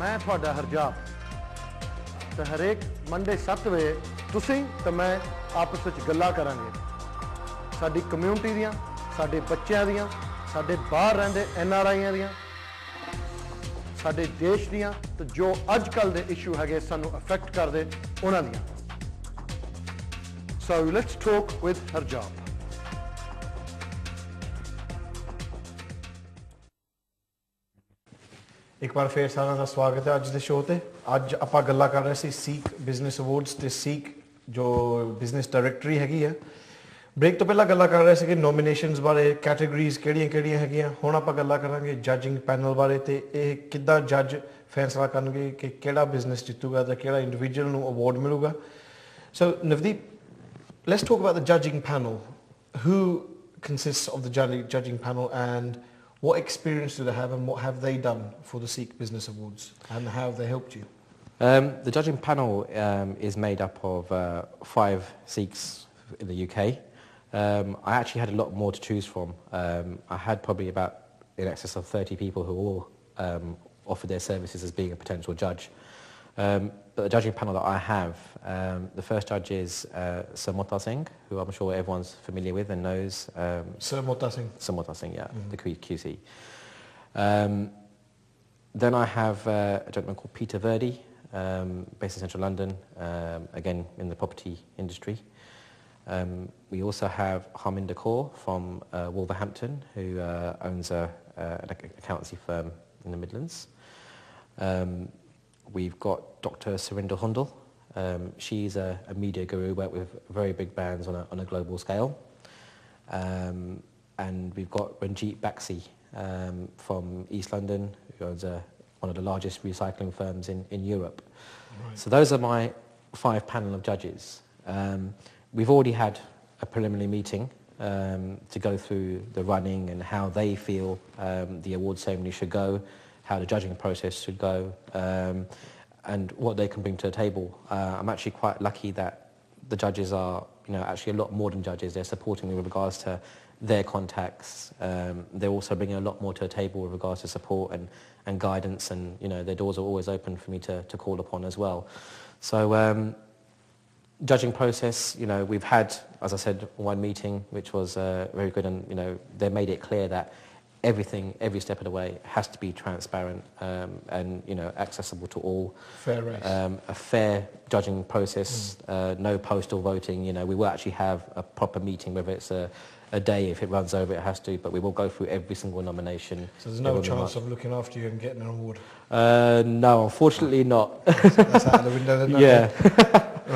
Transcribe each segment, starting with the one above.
मैं ਤੁਹਾਡਾ ਹਰਜਾਪ ਤੇ ਹਰੇਕ ਮੰਡੇ 7 ਵਜੇ ਤੁਸੀਂ ਤੇ ਮੈਂ ਆਪਸ ਵਿੱਚ ਗੱਲਾਂ ਕਰਾਂਗੇ ਸਾਡੀ ਕਮਿਊਨਿਟੀ ਦੀਆਂ ਸਾਡੇ ਬੱਚਿਆਂ ਦੀਆਂ ਸਾਡੇ ਬਾਹਰ ਰਹਿੰਦੇ NRIਆਂ ਦੀਆਂ ਸਾਡੇ ਦੇਸ਼ ਦੀਆਂ ਤੇ ਜੋ ਅੱਜ ਕੱਲ ਦੇ ਇਸ਼ੂ ਹੈਗੇ ਸਾਨੂੰ ਅਫੈਕਟ ਕਰਦੇ ਉਹਨਾਂ ਦੀਆਂ So let's talk with Harjap. एक बार फिर सारा का स्वागत है अज के शो ते अज आपां गल्लां कर रहे सी सीख बिजनेस अवार्ड्स ते सीख जो बिजनेस डायरैक्टरी हैगी है ब्रेक तो पहला गल्लां कर रहे सी कि नॉमिनेशनस बारे कैटेगरीज किहड़ियां हैगियां हुण आपां गल्लां करांगे जजिंग पैनल बारे ते इह किद्दां जज फैसला करनगे कि किहड़ा बिजनेस जितूगा ते किहड़ा इंडिविजुअल नूं अवार्ड मिलूगा so Navdeep let's talk about the judging panel who consists of the judging panel and what experience do they have and what have they done for the Sikh Business Awards and how have they helped you? The judging panel is made up of 5 Sikhs in the UK. I actually had a lot more to choose from. I had probably about in excess of 30 people who all offered their services as being a potential judge. But the judging panel that I have, the first judge is Sir Mota Singh, who I'm sure everyone's familiar with and knows. Sir Mota Singh? Sir Mota Singh, yeah, the QC. Then I have a gentleman called Peter Verdi, based in central London, again in the property industry. We also have Harminder Kaur from Wolverhampton, who owns an accountancy firm in the Midlands. We've got Dr. Surinder Hundal. She's a media guru, worked with very big brands on a global scale. And we've got Ranjit Baxi from East London, who owns one of the largest recycling firms in Europe. Right. So those are my 5 panel of judges. We've already had a preliminary meeting to go through the running and how they feel the award ceremony should go, how the judging process should go, and what they can bring to the table. I'm actually quite lucky that the judges are, actually a lot more than judges. They're supporting me with regards to their contacts. They're also bringing a lot more to the table with regards to support and guidance, and their doors are always open for me to call upon as well. So judging process, we've had, as I said, one meeting which was very good, and they made it clear that everything, every step of the way has to be transparent and accessible to all. Fair race. A fair judging process, no postal voting. We will actually have a proper meeting, whether it's a day, if it runs over it has to, but we will go through every single nomination. So there's no chance of looking after you and getting an award? No, unfortunately not. That's out of the window then? Yeah.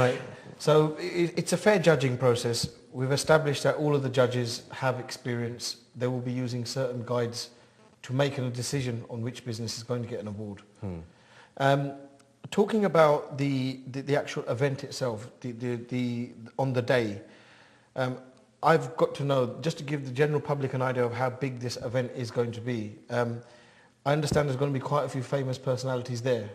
Right. So it's a fair judging process. We've established that all of the judges have experience. They will be using certain guides to make a decision on which business is going to get an award. Talking about the actual event itself, on the day, I've got to know, just to give the general public an idea of how big this event is going to be. I understand there's going to be quite a few famous personalities there.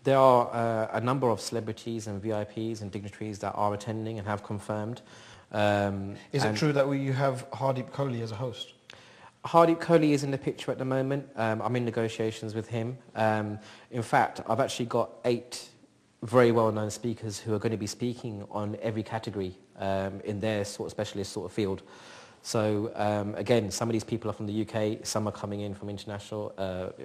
There are a number of celebrities and VIPs and dignitaries that are attending and have confirmed. Is it true that you have Harjap as a host? Harjap Kohli is in the picture at the moment. I'm in negotiations with him. In fact, I've actually got 8 very well-known speakers who are going to be speaking on every category in their sort of specialist sort of field. So again, some of these people are from the UK, some are coming in from international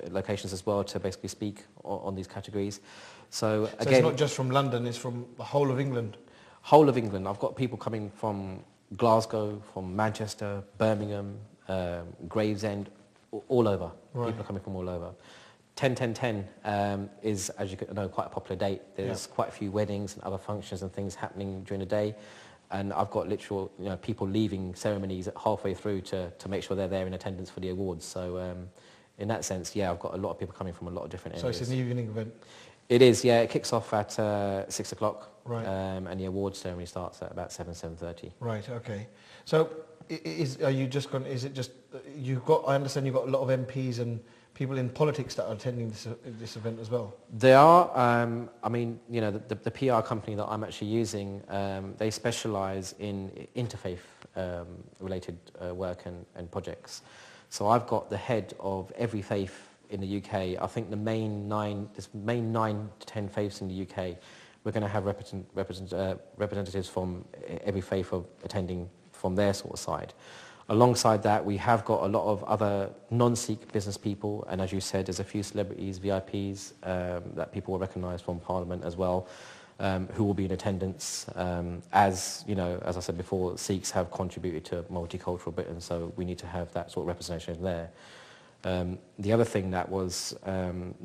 locations as well to basically speak on these categories. So again, it's not just from London, it's from the whole of England? Whole of England. I've got people coming from Glasgow, from Manchester, Birmingham, Gravesend, all over. Right. People are coming from all over. 10-10-10 is, as you know, quite a popular date. There's quite a few weddings and other functions and things happening during the day. And I've got literal, people leaving ceremonies halfway through to make sure they're there in attendance for the awards. So in that sense, I've got a lot of people coming from a lot of different areas. So it's an evening event? It is, yeah. It kicks off at 6 o'clock. Right. And the awards ceremony starts at about 7:30. Right, okay. So are you just going, is it just, I understand you've got a lot of MPs and people in politics that are attending this event as well? There are. I mean, the PR company that I'm actually using, they specialise in interfaith related work and projects. So I've got the head of every faith in the UK, I think the main 9 to 10 faiths in the UK, we're going to have representatives from every faith of attending from their sort of side. Alongside that, we have got a lot of other non-Sikh business people, and as you said, there's a few celebrities, VIPs, that people will recognise from Parliament as well, who will be in attendance. As you know, as I said before, Sikhs have contributed to multicultural Britain, so we need to have that sort of representation there. The other thing that was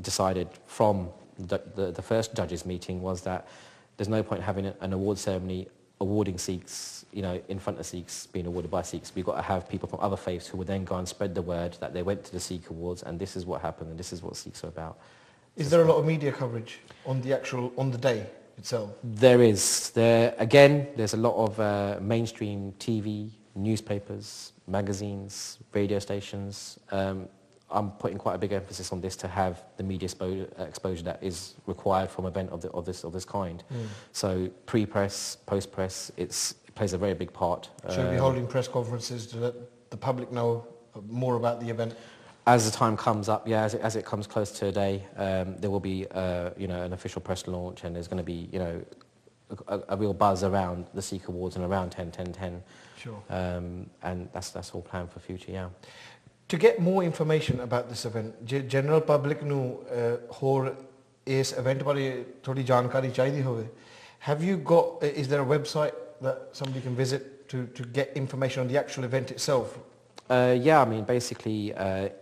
decided from the first judges' meeting was that there's no point having an award ceremony awarding Sikhs, you know, in front of Sikhs, being awarded by Sikhs. We've got to have people from other faiths who would then go and spread the word that they went to the Sikh Awards and this is what happened and this is what Sikhs are about. Is there a lot of media coverage on the day itself? There is. There's a lot of mainstream TV, newspapers, magazines, radio stations. I'm putting quite a big emphasis on this to have the media exposure that is required from an event of this kind. So pre-press, post-press, it plays a very big part. Should we be holding press conferences to let the public know more about the event? As the time comes up, yeah, as it comes close to a day, there will be an official press launch, and there's going to be a real buzz around the Sikh Awards and around 10-10-10. Sure. And that's all planned for future, yeah. To get more information about this event, general public nu hor is event bare thodi jankari chahidi hove. Have you got? Is there a website that somebody can visit to get information on the actual event itself? Yeah, I mean, basically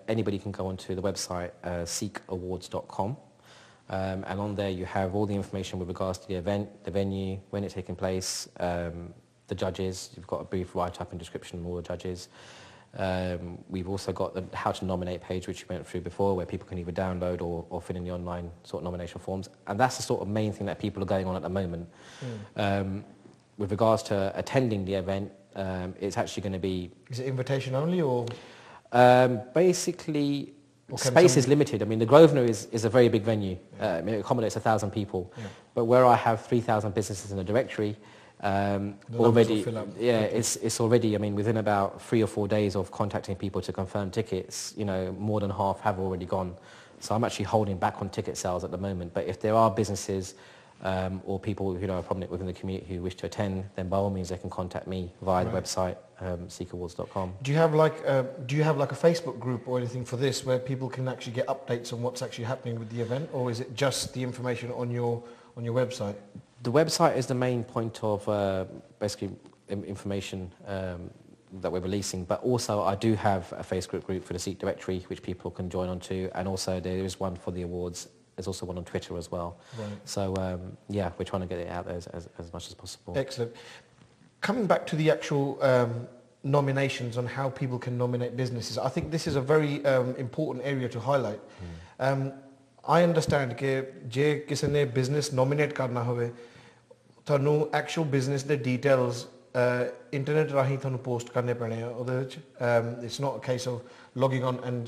anybody can go onto the website sikhawards.com, and on there you have all the information with regards to the event, the venue, when it's taking place, the judges. You've got a brief write-up and description of all the judges. We've also got the how to nominate page, which we went through before, where people can either download or fill in the online sort of nomination forms, and that's the sort of main thing that people are going on at the moment. With regards to attending the event, it's actually going to be... Is it invitation only, or...? Basically, space is limited. I mean, the Grosvenor is a very big venue. Yeah. It accommodates 1,000 people. Yeah. But where I have 3,000 businesses in the directory, already, yeah, it's already, I mean, within about 3 or 4 days of contacting people to confirm tickets, more than half have already gone. So I'm actually holding back on ticket sales at the moment. But if there are businesses or people who are prominent within the community who wish to attend, then by all means they can contact me via the website, sikhawards.com. Do you have like a Facebook group or anything for this where people can actually get updates on what's actually happening with the event, or is it just the information on your website? The website is the main point of basically information that we're releasing, but also I do have a Facebook group for the Sikh Directory which people can join onto, and also there is one for the awards. There's also one on Twitter as well. Right. So yeah, we're trying to get it out there as much as possible. Excellent. Coming back to the actual nominations on how people can nominate businesses, I think this is a very important area to highlight. I understand that ਜੇ ਕਿਸੇ ਨੇ business nominate ਕਰਨਾ ਹੋਵੇ ਤੁਹਾਨੂੰ actual business ਦੇ details internet ਰਾਹੀਂ ਤੁਹਾਨੂੰ post ਕਰਨੇ ਪੈਣੇ ਆ ਉਹਦੇ ਵਿੱਚ. It's not a case of logging on and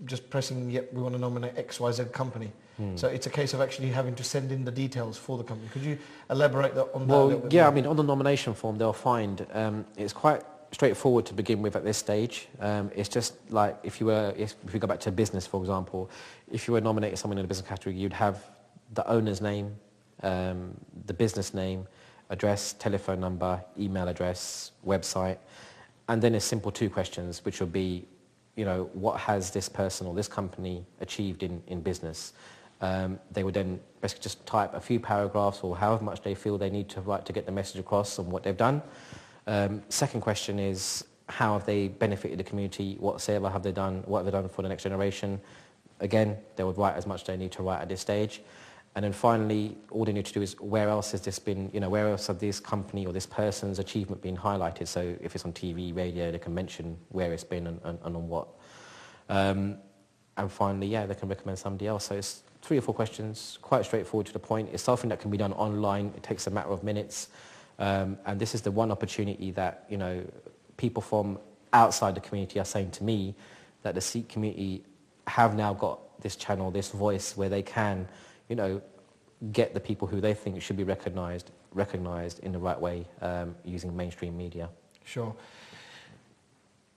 just pressing yep, we want to nominate XYZ company. So it's a case of actually having to send in the details for the company. Could you elaborate on that a little bit yeah, more? I mean, on the nomination form they'll find it's quite straightforward to begin with at this stage. It's just like if we go back to business, for example, if you were nominating someone in a business category, you'd have the owner's name, the business name, address, telephone number, email address, website, and then a simple 2 questions, which would be, what has this person or this company achieved in business? They would then basically just type a few paragraphs or however much they feel they need to write to get the message across on what they've done. Second question is, how have they benefited the community? What service have they done? What have they done for the next generation? Again, they would write as much as they need to write at this stage. And then finally, all they need to do is, where else has this been, where else have this company or this person's achievement been highlighted? So if it's on TV, radio, they can mention where it's been and on what. And finally, yeah, they can recommend somebody else. So it's 3 or 4 questions, quite straightforward to the point. It's something that can be done online. It takes a matter of minutes. And this is the one opportunity that, people from outside the community are saying to me that the Sikh community have now got this channel, this voice where they can, get the people who they think should be recognized in the right way using mainstream media. Sure.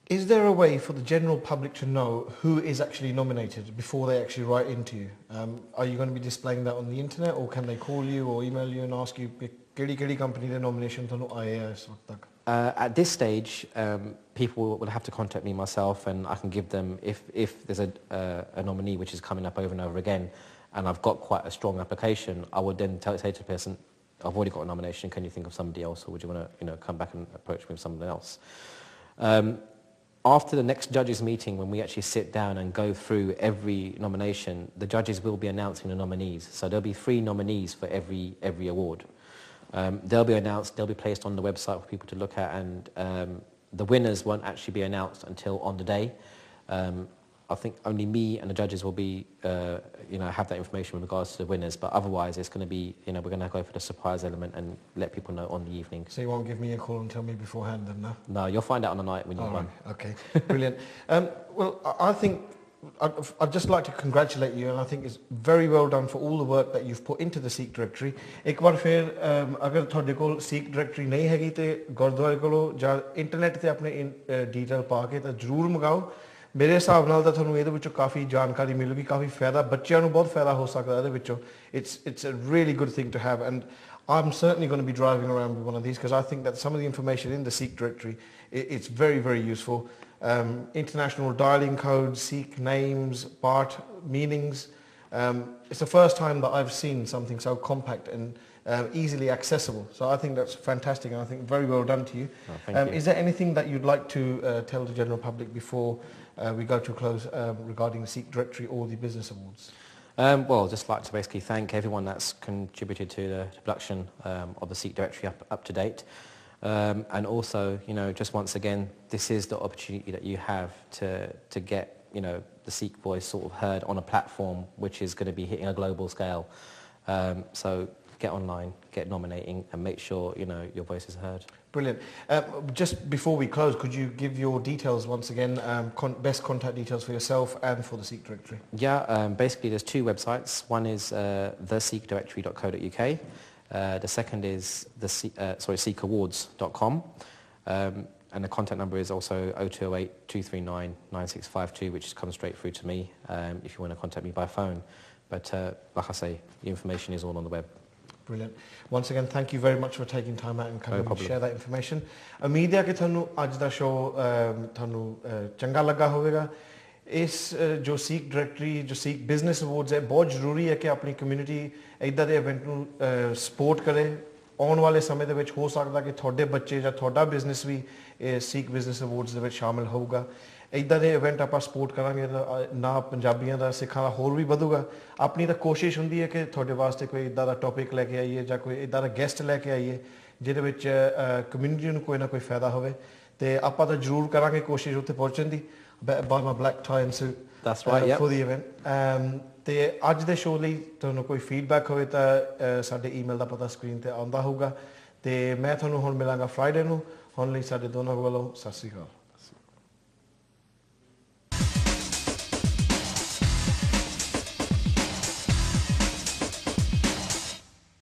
Is there a way for the general public to know who is actually nominated before they actually write into you? Are you going to be displaying that on the internet, or can they call you or email you and ask you kedi company the nomination thanu aaye hai is waqt tak? At this stage, people will have to contact me myself, and I can give them, if there's a nominee which is coming up over and over again, and I've got quite a strong application, I would then say to the person, I've already got a nomination, can you think of somebody else, or would you want to come back and approach me with somebody else? After the next judges meeting, when we actually sit down and go through every nomination, the judges will be announcing the nominees. So there'll be 3 nominees for every award. They'll be announced, they'll be placed on the website for people to look at, and the winners won't actually be announced until on the day. I think only me and the judges will be, have that information with regards to the winners, but otherwise it's going to be, we're going to go for the surprise element and let people know on the evening. So you won't give me a call and tell me beforehand then, no? No, you'll find out on the night when you won. Right, okay, brilliant. Well, I think I'd just like to congratulate you, and I think it's very well done for all the work that you've put into the Sikh Directory. एक बार फिर अगर थोड़े कोल Sikh Directory नहीं हैगी ते गुरुद्वारे कोलों जा इंटरनेट ते अपने डिटेल पा के तो जरूर मंगाओ. मेरे हिसाब नाल ਤਾਂ ਤੁਹਾਨੂੰ ਇਹਦੇ ਵਿੱਚੋਂ ਕਾਫੀ ਜਾਣਕਾਰੀ ਮਿਲੂਗੀ, ਕਾਫੀ ਫਾਇਦਾ, ਬੱਚਿਆਂ ਨੂੰ ਬਹੁਤ ਫਾਇਦਾ ਹੋ ਸਕਦਾ ਇਹਦੇ ਵਿੱਚੋਂ. It's a really good thing to have, and I'm certainly going to be driving around with one of these because I think that some of the information in the Sikh Directory, it's very, very useful. International dialing codes, Sikh names, part meanings. It's the first time that I've seen something so compact and easily accessible. So I think that's fantastic, and I think very well done to you. Oh, thank you. Is there anything that you'd like to tell the general public before we go to a close regarding the Sikh Directory or the Business Awards? Well, just like to basically thank everyone that's contributed to the production of the Sikh Directory up to date. And also, just once again, this is the opportunity that you have to get, the Sikh voice sort of heard on a platform which is going to be hitting a global scale. So get online, get nominating, and make sure, your voice is heard. Brilliant. Just before we close, could you give your details once again, best contact details for yourself and for the Sikh Directory? Yeah, basically there's 2 websites. One is thesikhddirectory.co.uk. The second is SikhAwards.com. And the contact number is also 0208 239 9652, which comes straight through to me if you want to contact me by phone. But like I say, the information is all on the web. Brilliant. Once again, thank you very much for taking time out and coming to share that information. उम्मीद है कि थानू आज दा show थानू चंगा लगा होगा. इस जो Sikh Directory, जो Sikh Business Awards है, बहुत ज़रूरी है कि अपनी community इधर दे event नू support करे. आने वाले समय दे विच हो सकता कि थोड़े बच्चे या थोड़ा business भी Sikh Business Awards दे विच शामिल होगा. इधर दे इवेंट आप सपोर्ट करांगे ना पंजाबियों का सिखां का होर भी वधूगा. अपनी तो कोशिश होंदी है कि थोड़े वास्ते कोई इदा दा टॉपिक लैके आइए या कोई इदा दा गेस्ट लैके आइए जिहदे विच कम्यूनिटी नूं कोई ना कोई फायदा होवे. ते आपां तां जरूर करांगे कोशिश उत्थे पहुंचण दी. Buy my black tie and suit. That's right, yeah. For the event. ते अज दे शो लई तुहानूं कोई फीडबैक होवे तां साडे ईमेल दा पता स्क्रीन ते आंदा होਊਗਾ. ते मैं तुहानूं हुण मिलांगा फ्राइडे नूं. हुण लई साडे दोनों कोलों सत श्री अकाल.